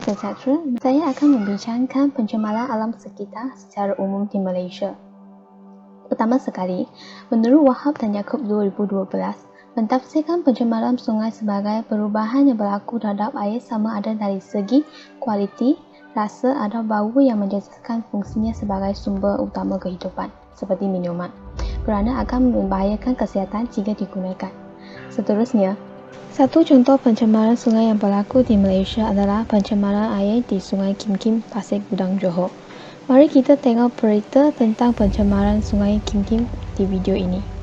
sejahtera, saya akan membincangkan pencemaran alam sekitar secara umum di Malaysia. Pertama sekali, menurut Wahab dan Yaakob 2012, mentafsirkan pencemaran sungai sebagai perubahan yang berlaku terhadap air sama ada dari segi kualiti, rasa atau bau yang menjejaskan fungsinya sebagai sumber utama kehidupan, seperti minuman, kerana akan membahayakan kesihatan jika digunakan. Seterusnya, satu contoh pencemaran sungai yang berlaku di Malaysia adalah pencemaran air di Sungai Kim Kim, Pasir Gudang, Johor. Mari kita tengok berita tentang pencemaran Sungai Kim Kim di video ini.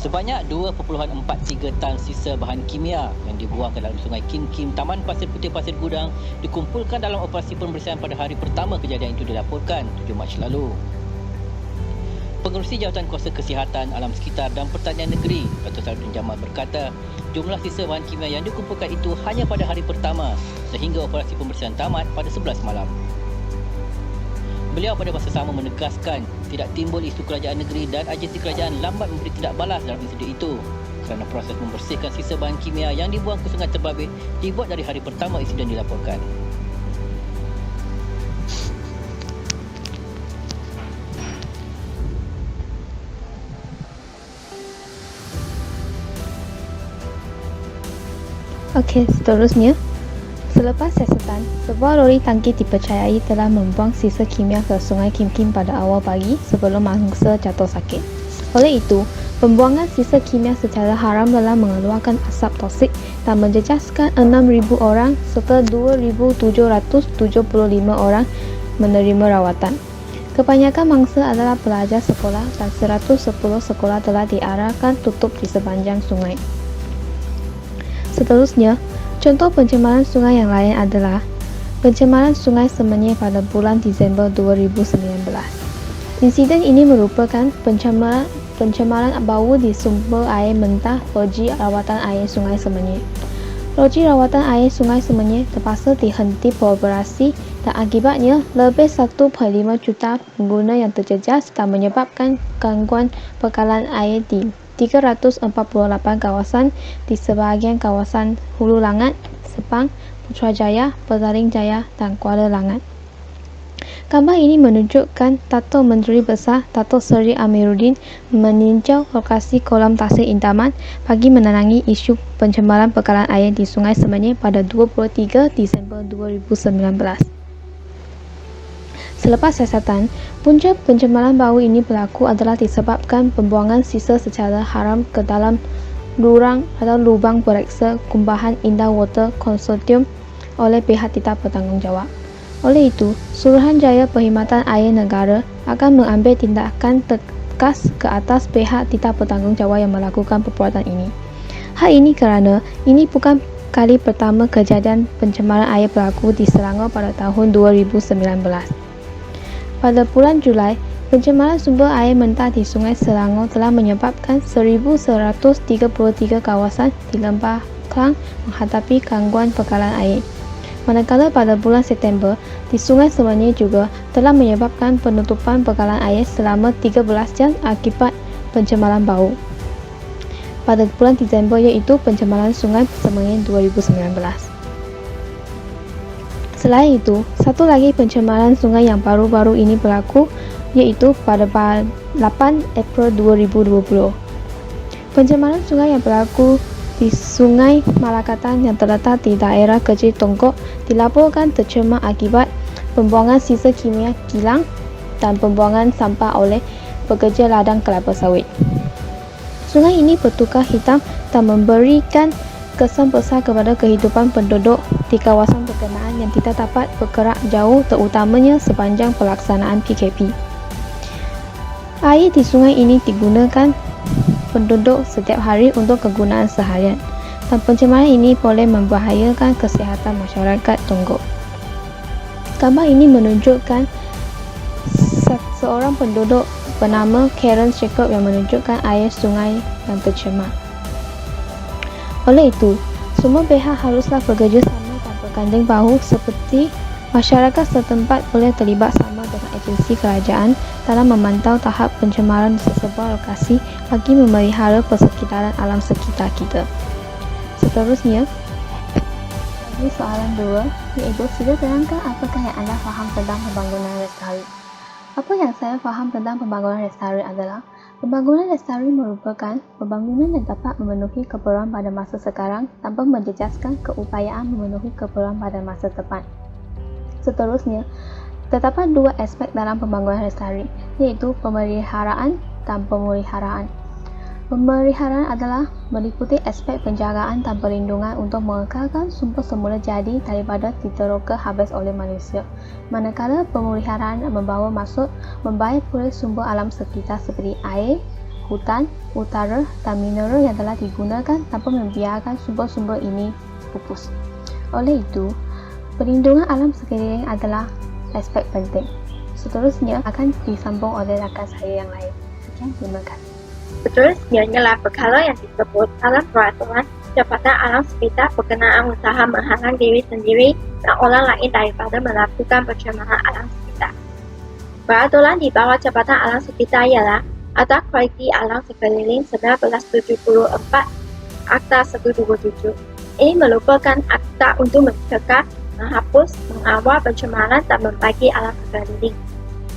Sebanyak 2.43 tan sisa bahan kimia yang dibuang ke dalam Sungai Kim Kim, Taman Pasir Putih Pasir Gudang dikumpulkan dalam operasi pembersihan pada hari pertama kejadian itu dilaporkan 7 Mac lalu. Pengerusi Jawatan Kuasa Kesihatan Alam Sekitar dan Pertanian Negeri, Dr. Sarudin Jamal berkata, jumlah sisa bahan kimia yang dikumpulkan itu hanya pada hari pertama sehingga operasi pembersihan tamat pada 11 malam. Beliau pada masa sama menegaskan tidak timbul isu kerajaan negeri dan agensi kerajaan lambat memberi tindak balas dalam insiden itu kerana proses membersihkan sisa bahan kimia yang dibuang ke Sungai Terbabit dibuat dari hari pertama insiden dilaporkan. Okey, seterusnya. Selepas siasatan, sebuah lori tangki dipercayai telah membuang sisa kimia ke Sungai Kim Kim pada awal pagi sebelum mangsa jatuh sakit. Oleh itu, pembuangan sisa kimia secara haram telah mengeluarkan asap toksik dan menjejaskan 6,000 orang serta 2,775 orang menerima rawatan. Kebanyakan mangsa adalah pelajar sekolah dan 110 sekolah telah diarahkan tutup di sepanjang sungai. Seterusnya, contoh pencemaran sungai yang lain adalah pencemaran Sungai Semenyih pada bulan Disember 2019. Insiden ini merupakan pencemaran bau di sumber air mentah loji rawatan air Sungai Semenyih. Loji rawatan air Sungai Semenyih terpaksa dihenti beroperasi dan akibatnya lebih 1.5 juta pengguna yang terjejas dan menyebabkan gangguan bekalan air di 348 kawasan di sebahagian kawasan Hulu Langat, Sepang, Putrajaya, Petaling Jaya dan Kuala Langat. Gambar ini menunjukkan Dato' Menteri Besar Dato' Seri Amiruddin meninjau lokasi kolam tasir Intaman bagi menerangi isu pencemaran bekalan air di Sungai Semenyih pada 23 Disember 2019. Selepas siasatan, punca pencemaran bau ini berlaku adalah disebabkan pembuangan sisa secara haram ke dalam lurang atau lubang pereksa kumbahan Indah Water Consortium oleh pihak tidak bertanggungjawab. Oleh itu, Suruhanjaya Perkhidmatan Air Negara akan mengambil tindakan tegas ke atas pihak tidak bertanggungjawab yang melakukan perbuatan ini. Hal ini kerana ini bukan kali pertama kejadian pencemaran air berlaku di Selangor pada tahun 2019. Pada bulan Julai, pencemaran sumber air mentah di Sungai Selangor telah menyebabkan 1,133 kawasan di Lembah Klang menghadapi gangguan bekalan air. Manakala pada bulan September, di Sungai Semenyih juga telah menyebabkan penutupan bekalan air selama 13 jam akibat pencemaran bau. Pada bulan Disember iaitu pencemaran Sungai Semenyih 2019. Selain itu, satu lagi pencemaran sungai yang baru-baru ini berlaku iaitu pada 8 April 2020. Pencemaran sungai yang berlaku di Sungai Malakatan yang terletak di daerah Kecil Tongkok dilaporkan tercemar akibat pembuangan sisa kimia kilang dan pembuangan sampah oleh pekerja ladang kelapa sawit. Sungai ini bertukar hitam dan memberikan kesan besar kepada kehidupan penduduk di kawasan berkenaan yang tidak dapat bergerak jauh terutamanya sepanjang pelaksanaan PKP. Air di sungai ini digunakan penduduk setiap hari untuk kegunaan seharian dan pencemaran ini boleh membahayakan kesihatan masyarakat Tonggok. Gambar ini menunjukkan seorang penduduk bernama Karen Jacob yang menunjukkan air sungai yang tercemar. Oleh itu, semua pihak haruslah bekerjasama dan berganding bahu seperti Masyarakat setempat boleh terlibat sama dengan agensi kerajaan dalam memantau tahap pencemaran di sesebuah lokasi bagi memelihara persekitaran alam sekitar kita. Seterusnya, bagi soalan 2, iaitu sila terangkan apakah yang anda faham tentang pembangunan lestari. Apa yang saya faham tentang pembangunan lestari adalah pembangunan lestari merupakan pembangunan yang dapat memenuhi keperluan pada masa sekarang tanpa menjejaskan keupayaan memenuhi keperluan pada masa depan. Seterusnya, terdapat dua aspek dalam pembangunan lestari, iaitu pemeliharaan dan pemeliharaan. Pemeliharaan adalah meliputi aspek penjagaan dan perlindungan untuk mengekalkan sumber semula jadi daripada diteroka habis oleh manusia. Manakala pemeliharaan membawa maksud membaik pulih sumber alam sekitar seperti air, hutan, utara dan mineral yang telah digunakan tanpa membiarkan sumber-sumber ini pupus. Oleh itu, perlindungan alam sekeliling adalah aspek penting. Seterusnya akan disambung oleh rakan saya yang lain. Sekian, terima kasih. Seterusnya ialah perkara yang disebut dalam peraturan Jabatan Alam Sekitar berkenaan usaha menghalang diri sendiri dan orang lain daripada melakukan pencemaran alam sekitar. Peraturan di bawah Jabatan Alam Sekitar ialah Akta Kualiti Alam Sekeliling 1974 Akta 127. Ini merupakan akta untuk mencegah, menghapus, mengawal pencemaran dan membagi alam sekeliling.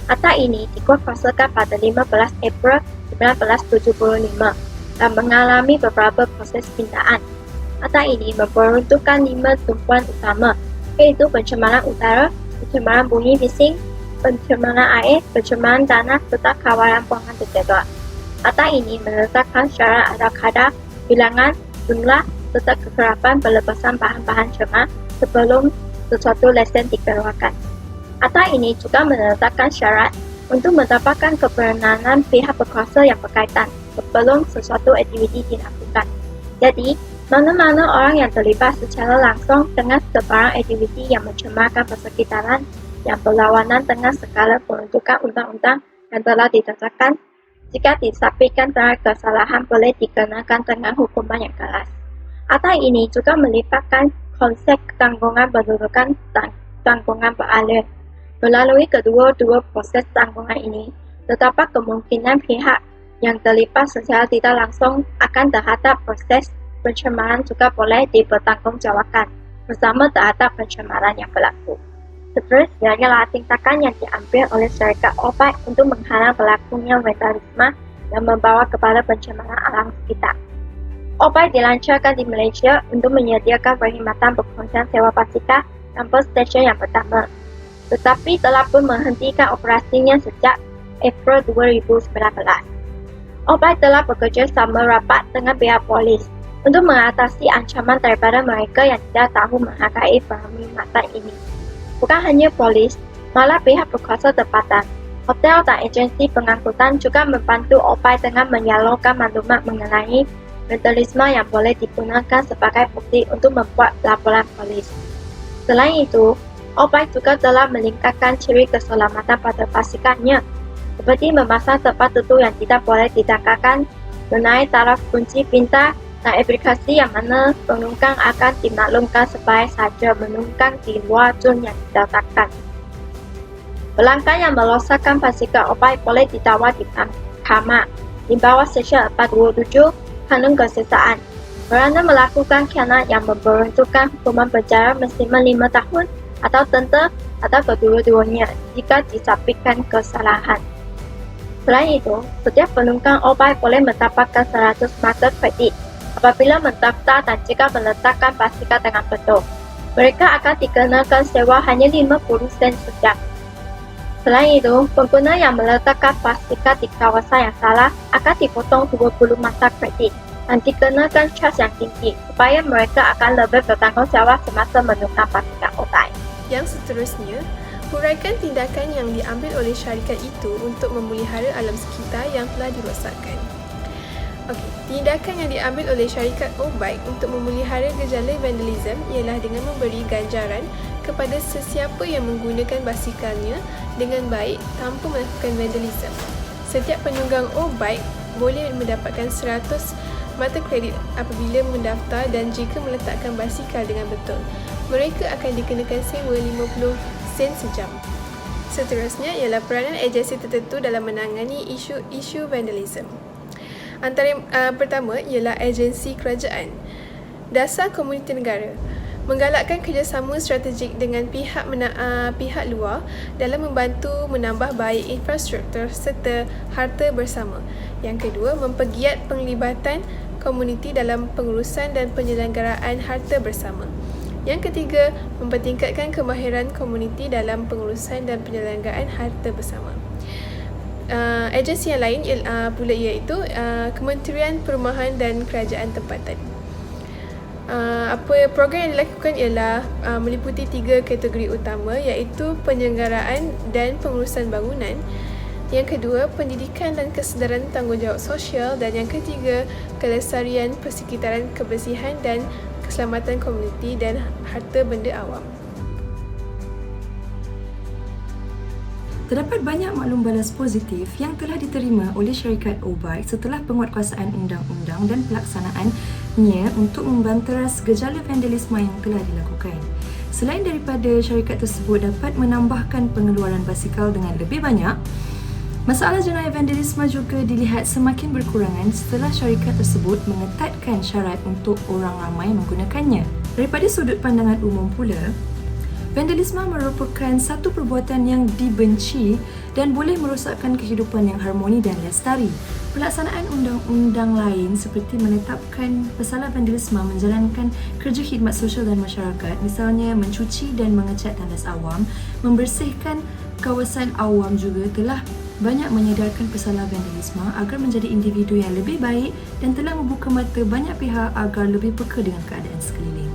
Akta ini dikuatkuasakan pada 15 April 1975 dan mengalami beberapa proses pindaan. Akta ini memperuntukkan 5 tumpuan utama, iaitu pencemaran udara, pencemaran bunyi bising, pencemaran air, pencemaran tanah serta kawalan buangan terjaga. Akta ini meletakkan syarat atau kadar, bilangan, jumlah serta kekerapan pelepasan bahan-bahan cemar sebelum sesuatu lesen dikeluarkan. Akta ini juga meletakkan syarat untuk mendapatkan kebenaran pihak berkuasa yang berkaitan sebelum sesuatu aktiviti dilakukan. Jadi, mana-mana orang yang terlibat secara langsung dengan sebarang aktiviti yang mencemarkan persekitaran yang berlawanan dengan segala peruntukan undang-undang yang telah ditetapkan, jika disampaikan dengan kesalahan boleh dikenakan dengan hukuman yang keras. Akta ini juga melibatkan konsep tanggungan pendudukan dan tanggungan beralih. Melalui kedua-dua proses tanggungan ini, terdapat kemungkinan pihak yang terlibat secara tidak langsung akan terhadap proses pencemaran juga boleh dipertanggungjawabkan bersama terhadap pencemaran yang berlaku. Seterusnya ialah tindakan yang diambil oleh syarikat obat untuk menghalang berlakunya vandalisme yang membawa kepada pencemaran alam sekitar. Obat dilancarkan di Malaysia untuk menyediakan perkhidmatan perkongsian sewa basikal tanpa stesen yang pertama, tetapi telah pun menghentikan operasinya sejak April 2019. Obat telah bekerja sama rapat dengan pihak polis untuk mengatasi ancaman daripada mereka yang tidak tahu menghargai perkhidmatan ini. Bukan hanya polis, malah pihak berkuasa tempatan, hotel dan agensi pengangkutan juga membantu obat dengan menyalurkan maklumat mengenai vandalisme yang boleh digunakan sebagai bukti untuk membuat laporan polis. Selain itu, obat juga telah meningkatkan ciri keselamatan pada basikannya, seperti memasang tempat tutup yang tidak boleh didangkalkan, menaik taraf kunci pintar, dan aplikasi yang mana penumpang akan dimaklumkan sebaik saja menunggang di luar zon yang ditetapkan. Pelanggan yang merosakkan basikal obat boleh didakwa di mahkamah di bawah Seksyen 427 Kanun Kesesaan kerana melakukan khianat yang memperuntukkan hukuman penjara maksimal 5 tahun atau denda atau kedua-duanya jika disampaikan kesalahan. Selain itu, setiap penunggang obat boleh mendapatkan 100 mata kredit apabila mendaftar dan jika meletakkan basikal dengan betul. Mereka akan dikenakan sewa hanya 50 sen sejam. Selain itu, pengguna yang meletakkan basikal di kawasan yang salah akan dipotong 20 mata kredit dan dikenakan cas yang tinggi supaya mereka akan lebih bertanggungjawab semasa menunggang basikal obat. Yang seterusnya, huraikan tindakan yang diambil oleh syarikat itu untuk memelihara alam sekitar yang telah dirosakkan. Tindakan yang diambil oleh syarikat obat untuk memelihara gejala vandalisme ialah dengan memberi ganjaran kepada sesiapa yang menggunakan basikalnya dengan baik tanpa melakukan vandalisme. Setiap penunggang obat boleh mendapatkan 100 mata kredit apabila mendaftar dan jika meletakkan basikal dengan betul. Mereka akan dikenakan sewa 50 sen sejam. Seterusnya ialah peranan agensi tertentu dalam menangani isu vandalisme. Antara pertama ialah agensi kerajaan. Dasar komuniti negara menggalakkan kerjasama strategik dengan pihak luar dalam membantu menambah baik infrastruktur serta harta bersama. Yang kedua, mempergiat penglibatan komuniti dalam pengurusan dan penyelenggaraan harta bersama. Yang ketiga, mempertingkatkan kemahiran komuniti dalam pengurusan dan penyelenggaraan harta bersama. Agensi yang lain pula iaitu Kementerian Perumahan dan Kerajaan Tempatan. Program yang dilakukan ialah meliputi 3 kategori utama, iaitu penyelenggaraan dan pengurusan bangunan. Yang kedua, pendidikan dan kesedaran tanggungjawab sosial, dan yang ketiga, kelestarian persekitaran, kebersihan dan keselamatan komuniti dan harta benda awam. Terdapat banyak maklum balas positif yang telah diterima oleh syarikat Obike setelah penguatkuasaan undang-undang dan pelaksanaannya untuk membanteras gejala vandalisme yang telah dilakukan. Selain daripada syarikat tersebut dapat menambahkan pengeluaran basikal dengan lebih banyak, masalah jenayah vandalisme juga dilihat semakin berkurangan setelah syarikat tersebut mengetatkan syarat untuk orang ramai menggunakannya. Daripada sudut pandangan umum pula, vandalisme merupakan satu perbuatan yang dibenci dan boleh merosakkan kehidupan yang harmoni dan lestari. Pelaksanaan undang-undang lain seperti menetapkan pesalah vandalisme menjalankan kerja khidmat sosial dan masyarakat, misalnya mencuci dan mengecat tandas awam, membersihkan kawasan awam juga telah banyak menyedarkan pesalah vandalisme agar menjadi individu yang lebih baik dan telah membuka mata banyak pihak agar lebih peka dengan keadaan sekeliling.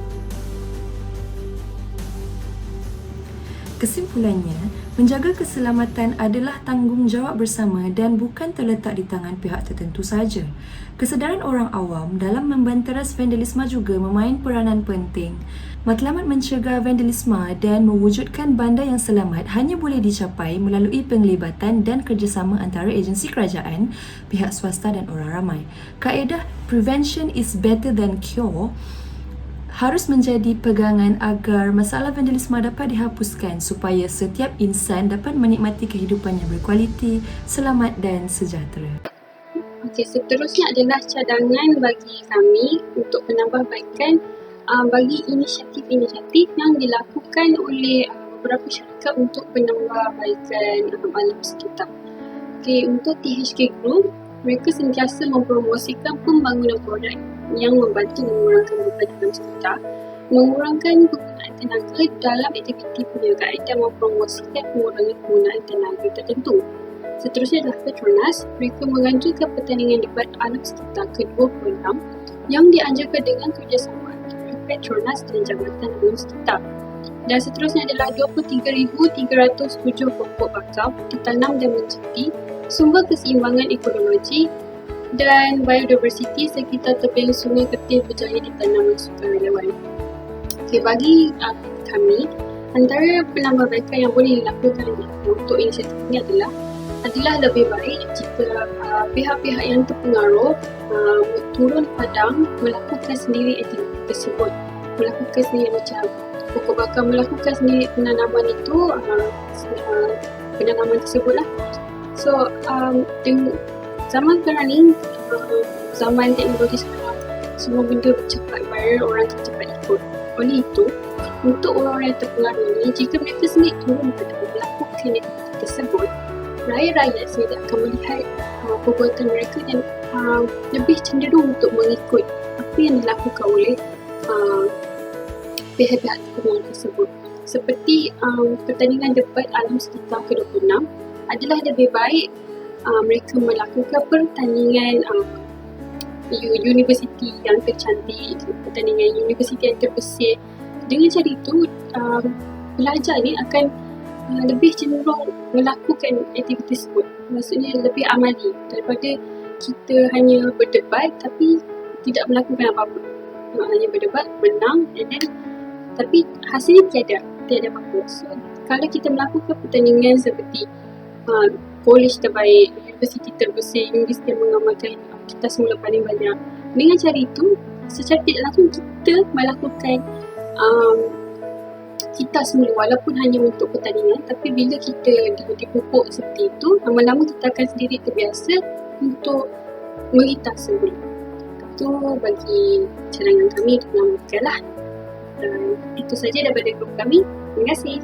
Kesimpulannya, menjaga keselamatan adalah tanggungjawab bersama dan bukan terletak di tangan pihak tertentu sahaja. Kesedaran orang awam dalam membanteras vandalisme juga memain peranan penting. Matlamat mencegah vandalisme dan mewujudkan bandar yang selamat hanya boleh dicapai melalui penglibatan dan kerjasama antara agensi kerajaan, pihak swasta dan orang ramai. Kaedah prevention is better than cure harus menjadi pegangan agar masalah vandalisme dapat dihapuskan supaya setiap insan dapat menikmati kehidupan yang berkualiti, selamat dan sejahtera. Okey, seterusnya adalah cadangan bagi kami untuk penambahbaikan bagi inisiatif-inisiatif yang dilakukan oleh beberapa syarikat untuk penambahbaikan alam sekitar. Okey, untuk THK Group, mereka sentiasa mempromosikan pembangunan produk yang membantu mengurangkan beban alam sekitar, mengurangkan penggunaan tenaga dalam aktiviti perniagaan dan mempromosikan pengurangan penggunaan tenaga tertentu. Seterusnya adalah Petronas. Mereka menganjurkan pertandingan debat alam sekitar ke-26 yang dianjurkan dengan kerjasama antara Petronas dan Jabatan Alam Sekitar. Dan seterusnya adalah 23,307 pokok bakau ditanam dan menjadi sumber keseimbangan ekologi dan biodiversiti sekitar tepian Sungai Ketil Berjaya ditanam sukarelawan. Okay, bagi kami, antara penambahbaikan yang boleh dilakukan untuk inisiatif ini adalah lebih baik jika pihak-pihak yang terpengaruh turun padang melakukan sendiri aktiviti tersebut, melakukan sendiri macam pokok bakau, melakukan sendiri penanaman itu, penanaman tersebut lah. So, zaman sekarang ni, zaman teknologi sekarang, semua benda cepat viral, orang cepat ikut. Oleh itu, untuk orang-orang yang terpengaruh ni, jika mereka sendiri turun padang melakukan aktiviti tersebut, rakyat-rakyat sendiri akan melihat perbuatan mereka dan lebih cenderung untuk mengikut apa yang dilakukan oleh pihak-pihak terpengaruh tersebut. Seperti pertandingan debat alam sekitar ke-26 adalah lebih baik mereka melakukan pertandingan universiti yang tercantik, pertandingan universiti yang terbersih. Dengan cara itu, pelajar ni akan lebih cenderung melakukan aktiviti tersebut. Maksudnya lebih amali daripada kita hanya berdebat tapi tidak melakukan apa-apa. Hanya berdebat, menang, tapi hasilnya tiada apa-apa. So, kalau kita melakukan pertandingan seperti college terbaik, universiti terbesar, universiti yang mengamalkan kita semula paling banyak. Dengan cara itu, secara tidak langsung kita melakukan kita semula, walaupun hanya untuk pertandingan, tapi bila kita dipupuk seperti itu, lama-lama kita akan sendiri terbiasa untuk menghitas sebelum. Itu bagi cadangan kami untuk menambahkan lah. Dan itu saja daripada grup kami. Terima kasih.